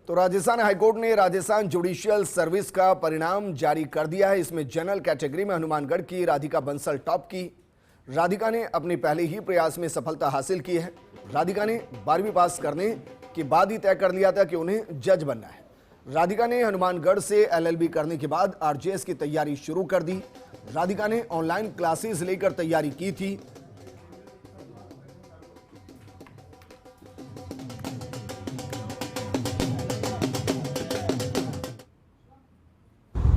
तो राजस्थान हाईकोर्ट ने Rajasthan judicial service का परिणाम जारी कर दिया है। इसमें जनरल कैटेगरी में हनुमानगढ़ की राधिका बंसल टॉप की। राधिका ने अपने पहले ही प्रयास में सफलता हासिल की है। राधिका ने 12वीं पास करने के बाद ही तय कर लिया था कि उन्हें जज बनना है। राधिका ने हनुमानगढ़ से LLB करने के बाद RJS की तैयारी शुरू कर दी। राधिका ने ऑनलाइन क्लासेस लेकर तैयारी की थी।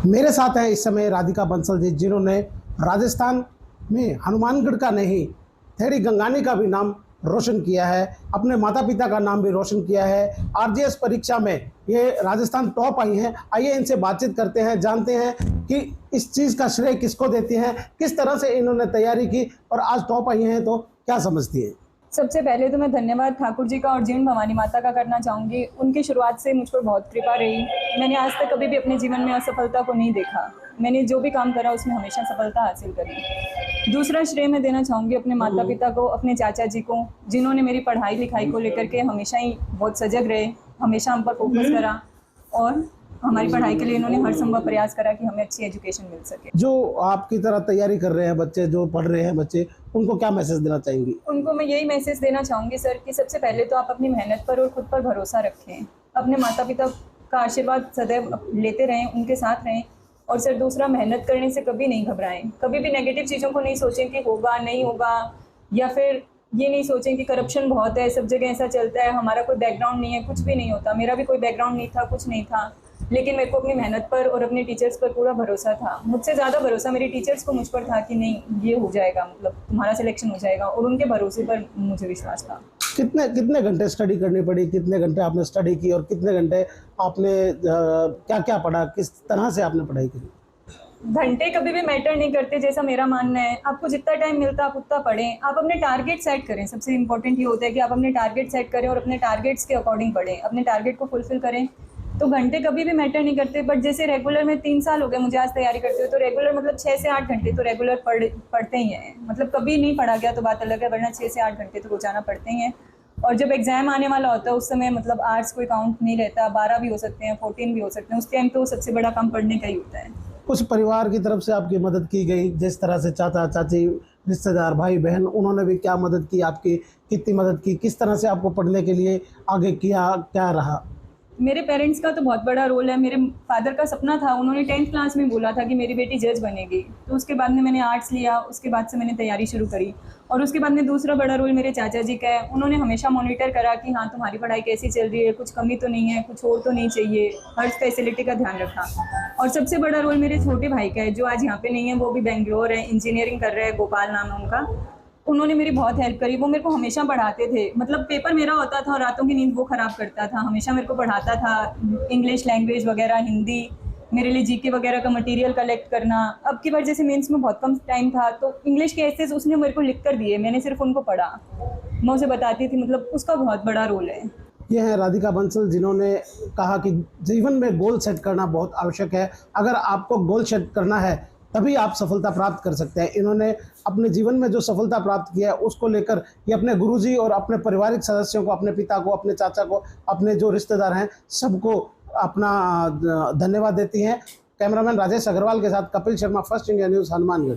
मेरे साथ हैं इस समय राधिका बंसल जी, जिन्होंने राजस्थान में हनुमानगढ़ का नहीं थेड़ी गंगानी का भी नाम रोशन किया है, अपने माता पिता का नाम भी रोशन किया है। RJS परीक्षा में ये राजस्थान टॉप आई हैं। आइए इनसे बातचीत करते हैं, जानते हैं कि इस चीज़ का श्रेय किसको देती हैं, किस तरह से इन्होंने तैयारी की और आज टॉप आई हैं, तो क्या समझती है। सबसे पहले तो मैं धन्यवाद ठाकुर जी का और जीवन भवानी माता का करना चाहूँगी। उनकी शुरुआत से मुझ पर बहुत कृपा रही। मैंने आज तक कभी भी अपने जीवन में असफलता को नहीं देखा। मैंने जो भी काम करा उसमें हमेशा सफलता हासिल करी। दूसरा श्रेय मैं देना चाहूँगी अपने माता पिता को, अपने चाचा जी को, जिन्होंने मेरी पढ़ाई लिखाई को लेकर के हमेशा ही बहुत सजग रहे, हमेशा हम पर फोकस करा और हमारी पढ़ाई के लिए इन्होंने हर संभव प्रयास करा कि हमें अच्छी एजुकेशन मिल सके। जो आपकी तरह तैयारी कर रहे हैं बच्चे, जो पढ़ रहे हैं बच्चे, उनको क्या मैसेज देना चाहेंगी। उनको मैं यही मैसेज देना चाहूँगी सर कि सबसे पहले तो आप अपनी मेहनत पर और खुद पर भरोसा रखें, अपने माता पिता का आशीर्वाद सदैव लेते रहें, उनके साथ रहें। और सर दूसरा, मेहनत करने से कभी नहीं घबराएं, कभी भी नेगेटिव चीज़ों को नहीं सोचें कि होगा नहीं होगा, या फिर ये नहीं सोचें कि करप्शन बहुत है, सब जगह ऐसा चलता है, हमारा कोई बैकग्राउंड नहीं है। कुछ भी नहीं होता, मेरा भी कोई बैकग्राउंड नहीं था, कुछ नहीं था, लेकिन मेरे को अपनी मेहनत पर और अपने टीचर्स पर पूरा भरोसा था। मुझसे ज़्यादा भरोसा मेरे टीचर्स को मुझ पर था कि नहीं ये हो जाएगा, मतलब तुम्हारा सिलेक्शन हो जाएगा, और उनके भरोसे पर मुझे विश्वास था। कितने घंटे स्टडी करनी पड़ी, कितने घंटे आपने स्टडी की और कितने घंटे आपने क्या क्या पढ़ा, किस तरह से आपने पढ़ाई की। घंटे कभी भी मैटर नहीं करते, जैसा मेरा मानना है। आपको जितना टाइम मिलता है आप उतना पढ़ें। आप अपने टारगेट सेट करें। सबसे इंपॉर्टेंट ये होता है कि आप अपने टारगेट सेट करें और अपने टारगेट्स के अकॉर्डिंग पढ़ें, अपने टारगेट को फुलफिल करें। तो घंटे कभी भी मैटर नहीं करते। बट जैसे रेगुलर में 3 साल हो गए मुझे आज तैयारी करते हुए, तो रेगुलर मतलब 6 से 8 घंटे तो रेगुलर पढ़ते ही हैं। मतलब कभी नहीं पढ़ा गया तो बात अलग है, वरना 6 से 8 घंटे तो रोजाना पढ़ते ही हैं। और जब एग्जाम आने वाला होता है उस समय मतलब आर्ट्स कोई काउंट नहीं रहता, 12 भी हो सकते हैं, 14 भी हो सकते हैं। उस टाइम तो सबसे बड़ा काम पढ़ने का ही होता है। कुछ परिवार की तरफ से आपकी मदद की गई, जिस तरह से चाचा चाची, रिश्तेदार, भाई बहन, उन्होंने भी क्या मदद की आपकी, कितनी मदद की, किस तरह से आपको पढ़ने के लिए आगे किया, क्या रहा। मेरे पेरेंट्स का तो बहुत बड़ा रोल है। मेरे फादर का सपना था, उन्होंने 10th क्लास में बोला था कि मेरी बेटी जज बनेगी। तो उसके बाद में मैंने आर्ट्स लिया, उसके बाद से मैंने तैयारी शुरू करी। और उसके बाद में दूसरा बड़ा रोल मेरे चाचा जी का है। उन्होंने हमेशा मॉनिटर करा कि हाँ तुम्हारी पढ़ाई कैसी चल रही है, कुछ कमी तो नहीं है, कुछ और तो नहीं चाहिए, हर फैसिलिटी का ध्यान रखा। और सबसे बड़ा रोल मेरे छोटे भाई का है, जो आज यहाँ पे नहीं है, वो भी बेंगलोर है, इंजीनियरिंग कर रहा है, गोपाल नाम है उनका। उन्होंने मेरी बहुत हेल्प करी। वो मेरे को हमेशा पढ़ाते थे। मतलब पेपर मेरा होता था और रातों की नींद वो ख़राब करता था, हमेशा मेरे को पढ़ाता था। इंग्लिश लैंग्वेज वगैरह, हिंदी, मेरे लिए GK वगैरह का मटेरियल कलेक्ट करना। अब की बार जैसे मेंस में बहुत कम टाइम था तो इंग्लिश के एसेज उसने मेरे को लिख कर दिए, मैंने सिर्फ उनको पढ़ा, मैं उसे बताती थी। मतलब उसका बहुत बड़ा रोल है। ये है राधिका बंसल, जिन्होंने कहा कि जीवन में गोल सेट करना बहुत आवश्यक है। अगर आपको गोल सेट करना है तभी आप सफलता प्राप्त कर सकते हैं। इन्होंने अपने जीवन में जो सफलता प्राप्त किया है उसको लेकर ये अपने गुरुजी और अपने पारिवारिक सदस्यों को, अपने पिता को, अपने चाचा को, अपने जो रिश्तेदार हैं सबको अपना धन्यवाद देती हैं। कैमरामैन राजेश अग्रवाल के साथ Kapil Sharma, first India news, Hanumangarh.